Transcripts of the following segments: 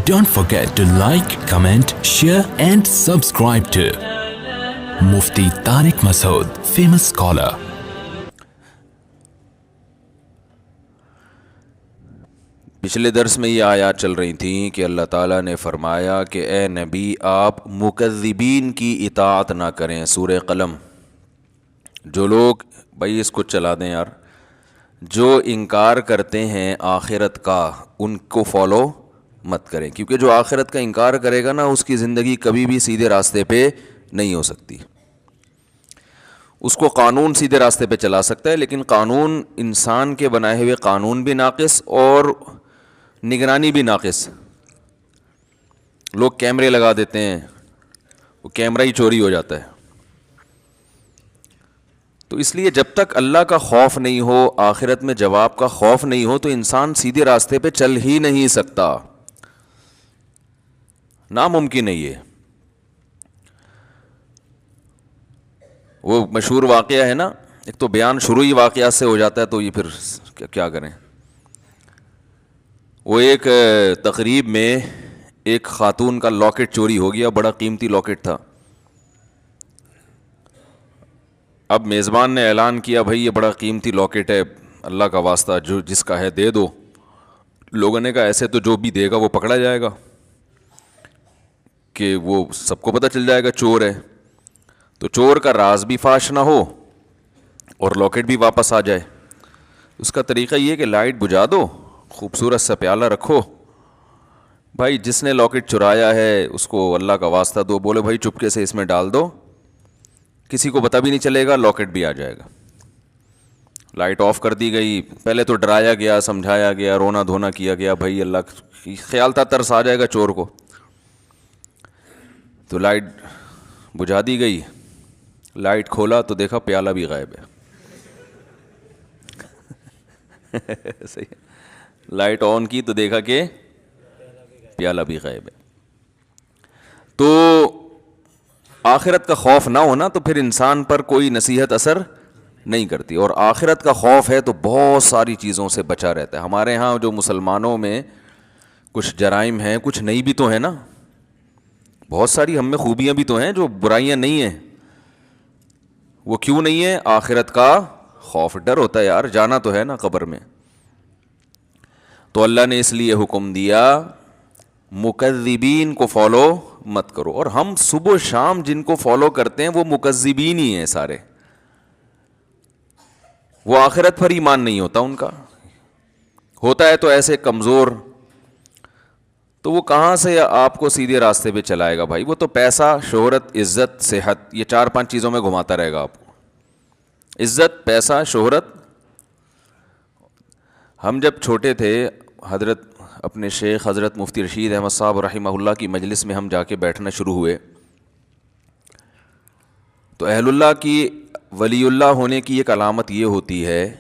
Don't forget to like, comment, share and subscribe to Mufti Tariq Masood, famous scholar. پچھلے درس میں یہ آیات چل رہی تھیں کہ اللہ تعالیٰ نے فرمایا کہ اے نبی آپ مکذبین کی اطاعت نہ کریں. سورہ قلم. جو لوگ بھائی اس کو چلا دیں یار، جو انکار کرتے ہیں آخرت کا ان کو فالو مت کریں، کیونکہ جو آخرت کا انکار کرے گا نا اس کی زندگی کبھی بھی سیدھے راستے پہ نہیں ہو سکتی. اس کو قانون سیدھے راستے پہ چلا سکتا ہے، لیکن قانون انسان کے بنائے ہوئے قانون بھی ناقص اور نگرانی بھی ناقص. لوگ کیمرے لگا دیتے ہیں، وہ کیمرہ ہی چوری ہو جاتا ہے. تو اس لیے جب تک اللہ کا خوف نہیں ہو، آخرت میں جواب کا خوف نہیں ہو، تو انسان سیدھے راستے پہ چل ہی نہیں سکتا. ناممکن ہے یہ. وہ مشہور واقعہ ہے نا، ایک تو بیان شروع ہی واقعات سے ہو جاتا ہے تو یہ پھر کیا کریں. وہ ایک تقریب میں ایک خاتون کا لاکٹ چوری ہو گیا، بڑا قیمتی لاکٹ تھا. اب میزبان نے اعلان کیا بھائی یہ بڑا قیمتی لاکٹ ہے، اللہ کا واسطہ جو جس کا ہے دے دو. لوگوں نے کہا ایسے تو جو بھی دے گا وہ پکڑا جائے گا، کہ وہ سب کو پتہ چل جائے گا چور ہے، تو چور کا راز بھی فاش نہ ہو اور لاکٹ بھی واپس آ جائے. اس کا طریقہ یہ کہ لائٹ بجھا دو، خوبصورت سا پیالہ رکھو، بھائی جس نے لاکٹ چرایا ہے اس کو اللہ کا واسطہ دو، بولے بھائی چپکے سے اس میں ڈال دو، کسی کو پتہ بھی نہیں چلے گا، لاکٹ بھی آ جائے گا. لائٹ آف کر دی گئی. پہلے تو ڈرایا گیا، سمجھایا گیا، رونا دھونا کیا گیا، بھائی اللہ خیال تھا ترس آ جائے گا چور کو. تو لائٹ بجھا دی گئی. لائٹ کھولا تو دیکھا پیالہ بھی غائب ہے. صحیح. لائٹ آن کی تو دیکھا کہ پیالہ بھی غائب ہے. تو آخرت کا خوف نہ ہونا تو پھر انسان پر کوئی نصیحت اثر نہیں کرتی، اور آخرت کا خوف ہے تو بہت ساری چیزوں سے بچا رہتا ہے. ہمارے ہاں جو مسلمانوں میں کچھ جرائم ہیں، کچھ نہیں بھی تو ہیں نا، بہت ساری ہم میں خوبیاں بھی تو ہیں جو برائیاں نہیں ہیں. وہ کیوں نہیں ہے؟ آخرت کا خوف، ڈر ہوتا ہے یار، جانا تو ہے نا قبر میں. تو اللہ نے اس لیے حکم دیا مکذبین کو فالو مت کرو. اور ہم صبح و شام جن کو فالو کرتے ہیں وہ مکذبین ہی ہیں سارے. وہ آخرت پر ایمان نہیں ہوتا ان کا، ہوتا ہے تو ایسے کمزور. تو وہ کہاں سے آپ کو سیدھے راستے پہ چلائے گا بھائی؟ وہ تو پیسہ، شہرت، عزت، صحت، یہ 4-5 چیزوں میں گھماتا رہے گا آپ کو. عزت، پیسہ، شہرت. ہم جب چھوٹے تھے، حضرت اپنے شیخ حضرت مفتی رشید احمد صاحب رحمہ اللہ کی مجلس میں ہم جا کے بیٹھنا شروع ہوئے، تو اہل اللہ کی، ولی اللہ ہونے کی ایک علامت یہ ہوتی ہے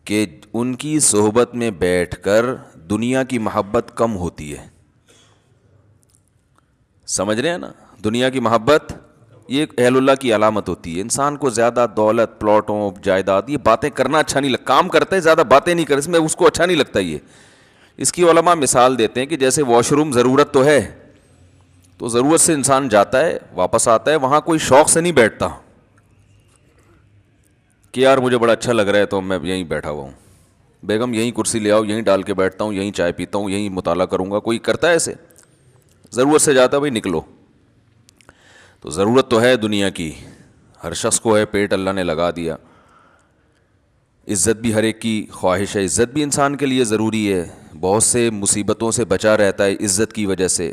کہ ان کی صحبت میں بیٹھ کر دنیا کی محبت کم ہوتی ہے. سمجھ رہے ہیں نا؟ دنیا کی محبت یہ اہل اللہ کی علامت ہوتی ہے. انسان کو زیادہ دولت، پلاٹوں، جائیداد، یہ باتیں کرنا اچھا نہیں لگتا. کام کرتے ہیں زیادہ باتیں نہیں کرتے، اس میں اس کو اچھا نہیں لگتا. یہ اس کی علماء مثال دیتے ہیں کہ جیسے واش روم ضرورت تو ہے، تو ضرورت سے انسان جاتا ہے واپس آتا ہے، وہاں کوئی شوق سے نہیں بیٹھتا کہ یار مجھے بڑا اچھا لگ رہا ہے تو میں یہیں بیٹھا ہوا ہوں، بیگم یہیں کرسی لے آؤ، یہیں ڈال کے بیٹھتا ہوں، یہیں چائے پیتا ہوں، یہیں مطالعہ کروں گا. کوئی کرتا ہے ایسے؟ ضرورت سے جاتا ہے بھائی نکلو. تو ضرورت تو ہے دنیا کی، ہر شخص کو ہے، پیٹ اللہ نے لگا دیا. عزت بھی ہر ایک کی خواہش ہے، عزت بھی انسان کے لیے ضروری ہے. بہت سے مصیبتوں سے بچا رہتا ہے عزت کی وجہ سے.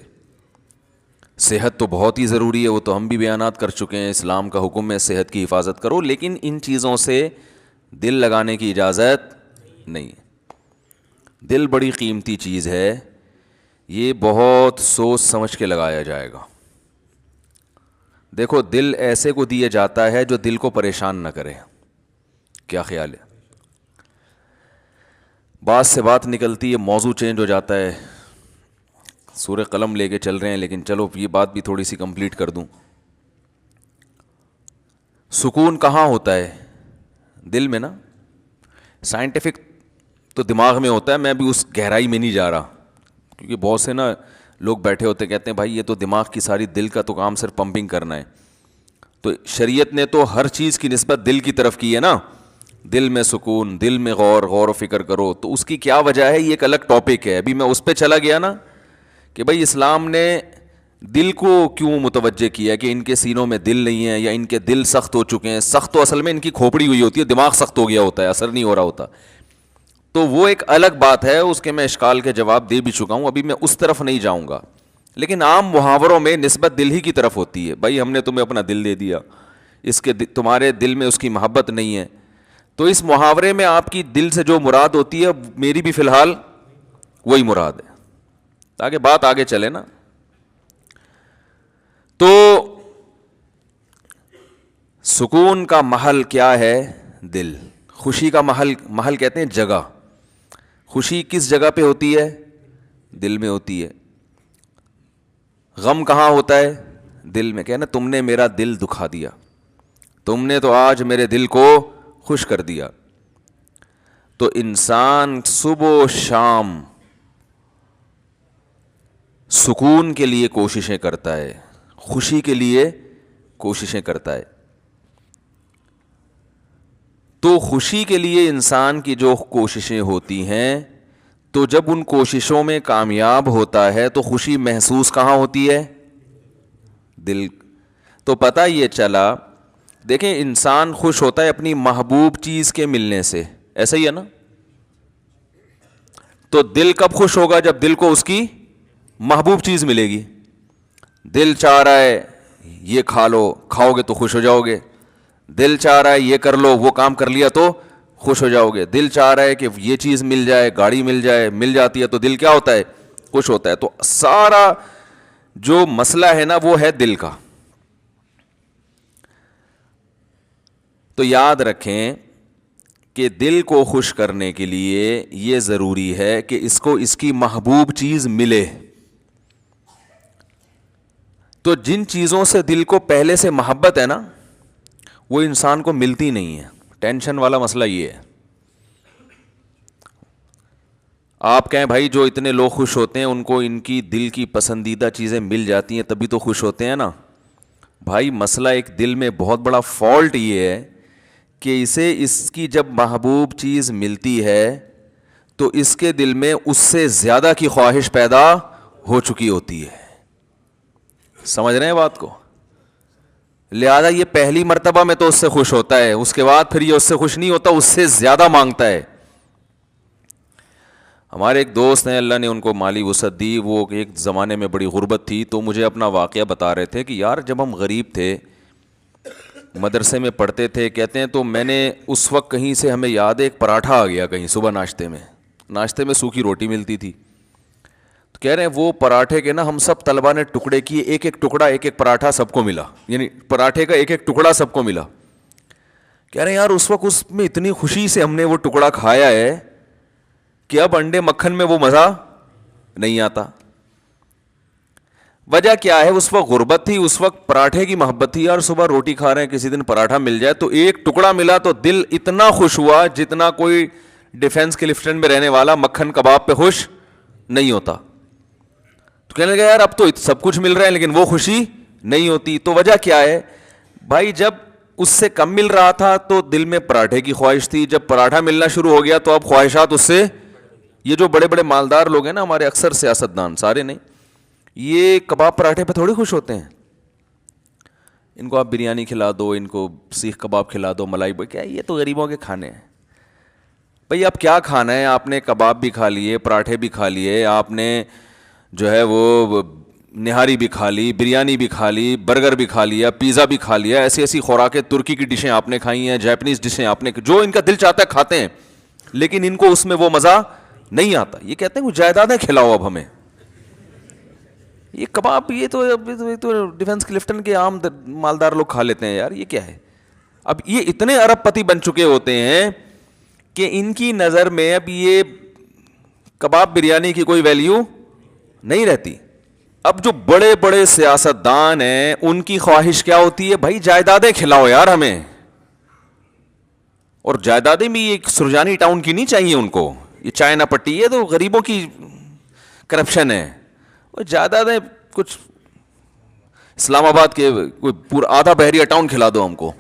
صحت تو بہت ہی ضروری ہے، وہ تو ہم بھی بیانات کر چکے ہیں. اسلام کا حکم ہے صحت کی حفاظت کرو، لیکن ان چیزوں سے دل لگانے کی اجازت نہیں. دل بڑی قیمتی چیز ہے، یہ بہت سوچ سمجھ کے لگایا جائے گا. دیکھو دل ایسے کو دیا جاتا ہے جو دل کو پریشان نہ کرے. کیا خیال ہے؟ بات سے بات نکلتی ہے، موضوع چینج ہو جاتا ہے. سورہ قلم لے کے چل رہے ہیں، لیکن چلو یہ بات بھی تھوڑی سی کمپلیٹ کر دوں. سکون کہاں ہوتا ہے؟ دل میں نا. سائنٹیفک تو دماغ میں ہوتا ہے، میں بھی اس گہرائی میں نہیں جا رہا. کیونکہ بہت سے نا لوگ بیٹھے ہوتے کہتے ہیں بھائی یہ تو دماغ کی ساری، دل کا تو کام صرف پمپنگ کرنا ہے. تو شریعت نے تو ہر چیز کی نسبت دل کی طرف کی ہے نا. دل میں سکون، دل میں غور و فکر کرو. تو اس کی کیا وجہ ہے، یہ ایک الگ ٹاپک ہے. ابھی میں اس پہ چلا گیا نا کہ بھائی اسلام نے دل کو کیوں متوجہ کیا کہ ان کے سینوں میں دل نہیں ہے یا ان کے دل سخت ہو چکے ہیں. سخت تو اصل میں ان کی کھوپڑی ہوئی ہوتی ہے، دماغ سخت ہو گیا ہوتا ہے، اثر نہیں ہو رہا ہوتا. تو وہ ایک الگ بات ہے، اس کے میں اشکال کے جواب دے بھی چکا ہوں، ابھی میں اس طرف نہیں جاؤں گا. لیکن عام محاوروں میں نسبت دل ہی کی طرف ہوتی ہے. بھائی ہم نے تمہیں اپنا دل دے دیا، اس کے تمہارے دل میں اس کی محبت نہیں ہے. تو اس محاورے میں آپ کی دل سے جو مراد ہوتی ہے میری بھی فی الحال وہی مراد ہے، تاکہ بات آگے چلے نا. تو سکون کا محل کیا ہے؟ دل. خوشی کا محل کہتے ہیں جگہ. خوشی کس جگہ پہ ہوتی ہے؟ دل میں ہوتی ہے. غم کہاں ہوتا ہے؟ دل میں. کہنا تم نے میرا دل دکھا دیا، تم نے تو آج میرے دل کو خوش کر دیا. تو انسان صبح و شام سکون کے لیے کوششیں کرتا ہے، خوشی کے لیے کوششیں کرتا ہے. تو خوشی کے لیے انسان کی جو کوششیں ہوتی ہیں، تو جب ان کوششوں میں کامیاب ہوتا ہے تو خوشی محسوس کہاں ہوتی ہے؟ دل. تو پتہ یہ چلا، دیکھیں انسان خوش ہوتا ہے اپنی محبوب چیز کے ملنے سے، ایسا ہی ہے نا. تو دل کب خوش ہوگا؟ جب دل کو اس کی محبوب چیز ملے گی. دل چاہ رہا ہے یہ کھا لو، کھاؤ گے تو خوش ہو جاؤ گے. دل چاہ رہا ہے یہ کر لو، وہ کام کر لیا تو خوش ہو جاؤ گے. دل چاہ رہا ہے کہ یہ چیز مل جائے، گاڑی مل جائے، مل جاتی ہے تو دل کیا ہوتا ہے؟ خوش ہوتا ہے. تو سارا جو مسئلہ ہے نا وہ ہے دل کا. تو یاد رکھیں کہ دل کو خوش کرنے کے لیے یہ ضروری ہے کہ اس کو اس کی محبوب چیز ملے. تو جن چیزوں سے دل کو پہلے سے محبت ہے نا وہ انسان کو ملتی نہیں ہے. ٹینشن والا مسئلہ یہ ہے. آپ کہیں بھائی جو اتنے لوگ خوش ہوتے ہیں ان کو ان کی دل کی پسندیدہ چیزیں مل جاتی ہیں تبھی تو خوش ہوتے ہیں نا. بھائی مسئلہ ایک دل میں بہت بڑا فالٹ یہ ہے کہ اسے اس کی جب محبوب چیز ملتی ہے تو اس کے دل میں اس سے زیادہ کی خواہش پیدا ہو چکی ہوتی ہے. سمجھ رہے ہیں بات کو؟ لہذا یہ پہلی مرتبہ میں تو اس سے خوش ہوتا ہے، اس کے بعد پھر یہ اس سے خوش نہیں ہوتا، اس سے زیادہ مانگتا ہے. ہمارے ایک دوست ہیں، اللہ نے ان کو مالی وسعت دی، وہ ایک زمانے میں بڑی غربت تھی، تو مجھے اپنا واقعہ بتا رہے تھے کہ یار جب ہم غریب تھے، مدرسے میں پڑھتے تھے، کہتے ہیں تو میں نے اس وقت کہیں سے ہمیں یاد ہے ایک پراٹھا آ گیا کہیں صبح ناشتے میں سوکھی روٹی ملتی تھی. تو کہہ رہے ہیں وہ پراٹھے کے نا ہم سب طلبہ نے ٹکڑے کیے، ایک ایک ٹکڑا، ایک ایک پراٹھا سب کو ملا، یعنی پراٹھے کا ایک ایک ٹکڑا سب کو ملا. کہہ رہے ہیں یار اس وقت اس میں اتنی خوشی سے ہم نے وہ ٹکڑا کھایا ہے کہ اب انڈے مکھن میں وہ مزہ نہیں آتا. وجہ کیا ہے؟ اس وقت غربت تھی، اس وقت پراٹھے کی محبت تھی. یار صبح روٹی کھا رہے ہیں، کسی دن پراٹھا مل جائے تو ایک ٹکڑا ملا تو دل اتنا خوش ہوا جتنا کوئی ڈیفنس کلفٹن میں رہنے والا مکھن کباب پہ خوش نہیں ہوتا. تو کہنے لگا یار اب تو سب کچھ مل رہا ہے لیکن وہ خوشی نہیں ہوتی. تو وجہ کیا ہے بھائی؟ جب اس سے کم مل رہا تھا تو دل میں پراٹھے کی خواہش تھی، جب پراٹھا ملنا شروع ہو گیا تو اب خواہشات اس سے. یہ جو بڑے بڑے مالدار لوگ ہیں نا ہمارے، اکثر سیاستدان، سارے نہیں، یہ کباب پراٹھے پہ تھوڑی خوش ہوتے ہیں. ان کو آپ بریانی کھلا دو، ان کو سیخ کباب کھلا دو، ملائی کیا، یہ تو غریبوں کے کھانے ہیں. بھئی اب کیا کھانا ہے؟ آپ نے کباب بھی کھا لیے، پراٹھے بھی کھا لیے، آپ نے جو ہے وہ نہاری بھی کھا لی، بریانی بھی کھا لی، برگر بھی کھا لیا، پیزا بھی کھا لیا، ایسی ایسی خوراکیں، ترکی کی ڈشیں آپ نے کھائی ہیں، جاپنیز ڈشیں آپ نے، جو ان کا دل چاہتا ہے کھاتے ہیں، لیکن ان کو اس میں وہ مزہ نہیں آتا. یہ کہتے ہیں وہ جائیدادیں کھلاؤ اب ہمیں. یہ کباب یہ تو ڈیفنس کلفٹن کے عام مالدار لوگ کھا لیتے ہیں یار، یہ کیا ہے؟ اب یہ اتنے ارب پتی بن چکے ہوتے ہیں کہ ان کی نظر میں اب یہ کباب بریانی کی کوئی ویلیو نہیں رہتی. اب جو بڑے بڑے سیاستدان ہیں ان کی خواہش کیا ہوتی ہے؟ بھائی جائیدادیں کھلاؤ یار ہمیں. اور جائیدادیں بھی ایک سرجانی ٹاؤن کی نہیں چاہیے ان کو، یہ چائنا پٹی ہے تو غریبوں کی کرپشن ہے, وہ زیادہ دیں کچھ اسلام آباد کے کوئی پورا آدھا بحریہ ٹاؤن کھلا دو ہم کو.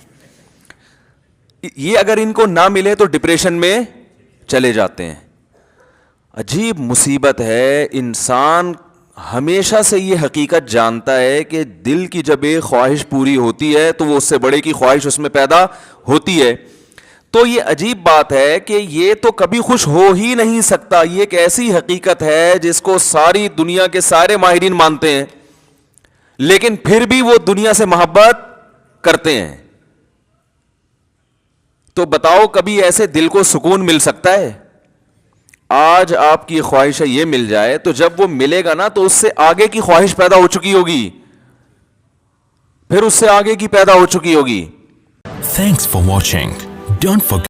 یہ اگر ان کو نہ ملے تو ڈپریشن میں چلے جاتے ہیں. عجیب مصیبت ہے. انسان ہمیشہ سے یہ حقیقت جانتا ہے کہ دل کی جب ایک خواہش پوری ہوتی ہے تو وہ اس سے بڑے کی خواہش اس میں پیدا ہوتی ہے. تو یہ عجیب بات ہے کہ یہ تو کبھی خوش ہو ہی نہیں سکتا. یہ ایک ایسی حقیقت ہے جس کو ساری دنیا کے سارے ماہرین مانتے ہیں, لیکن پھر بھی وہ دنیا سے محبت کرتے ہیں. تو بتاؤ کبھی ایسے دل کو سکون مل سکتا ہے؟ آج آپ کی خواہش یہ مل جائے تو جب وہ ملے گا نا تو اس سے آگے کی خواہش پیدا ہو چکی ہوگی, پھر اس سے آگے کی پیدا ہو چکی ہوگی. Thanks for watching. Don't forget